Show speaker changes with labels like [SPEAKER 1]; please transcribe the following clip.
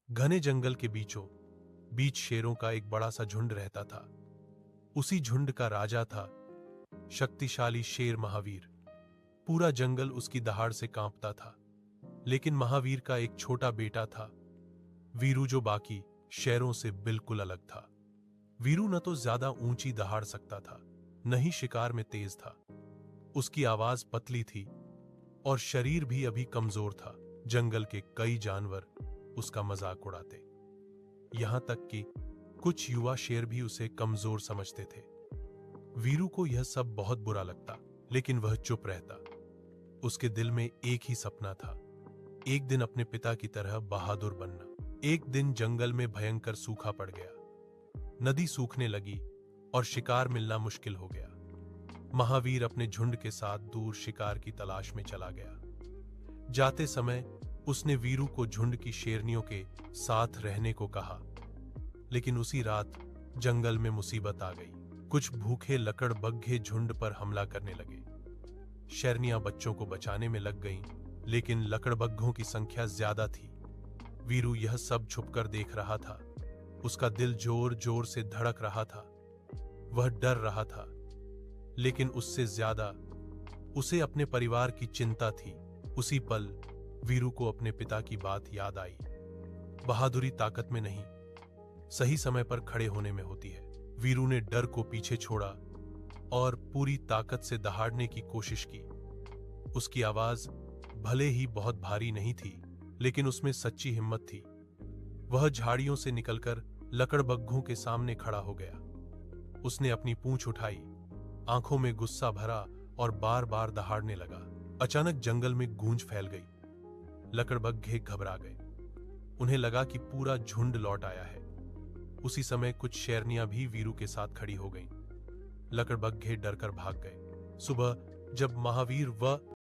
[SPEAKER 1] घने जंगल के बीचों बीच शेरों का एक बड़ा सा झुंड रहता था। उसी झुंड का राजा था शक्तिशाली शेर महावीर। पूरा जंगल उसकी दहाड़ से कांपता था। लेकिन महावीर का एक छोटा बेटा था, वीरू, जो बाकी शेरों से बिल्कुल अलग था। वीरू न तो ज्यादा ऊंची दहाड़ सकता था, न ही शिकार में तेज था। उसकी आवाज पतली थी और शरीर भी अभी कमजोर था। जंगल के कई जानवर उसका मजाक उड़ाते, यहां तक कि कुछ युवा शेर भी उसे कमजोर समझते थे। वीरू को यह सब बहुत बुरा लगता, लेकिन वह चुप रहता। उसके दिल में एक ही सपना था, एक दिन अपने पिता की तरह बहादुर बनना। एक दिन जंगल में भयंकर सूखा पड़ गया। नदी सूखने लगी और शिकार मिलना मुश्किल हो गया। महावीर अपने झुंड के साथ दूर शिकार की तलाश में चला गया। जाते समय उसने वीरू को झुंड की शेरनियों के साथ रहने को कहा, लेकिन उसी रात जंगल में मुसीबत आ गई। कुछ भूखे लकड़बग्घे झुंड पर हमला करने लगे। शेरनियां बच्चों को बचाने में लग गईं, लेकिन लकड़बग्घों की संख्या ज्यादा थी। वीरू यह सब छुपकर देख रहा था। उसका दिल जोर जोर से धड़क रहा था। वह डर रहा था, लेकिन उससे ज्यादा उसे अपने परिवार की चिंता थी। उसी पल वीरू को अपने पिता की बात याद आई। बहादुरी ताकत में नहीं, सही समय पर खड़े होने में होती है। वीरू ने डर को पीछे छोड़ा और पूरी ताकत से दहाड़ने की कोशिश की। उसकी आवाज भले ही बहुत भारी नहीं थी, लेकिन उसमें सच्ची हिम्मत थी। वह झाड़ियों से निकलकर लकड़बग्घों के सामने खड़ा हो गया। उसने अपनी पूंछ उठाई, आंखों में गुस्सा भरा और बार बार दहाड़ने लगा। अचानक जंगल में गूंज फैल गई। लकड़बग्घे घबरा गए। उन्हें लगा कि पूरा झुंड लौट आया है। उसी समय कुछ शेरनियां भी वीरू के साथ खड़ी हो गईं। लकड़बग्घे डरकर भाग गए। सुबह जब महावीर व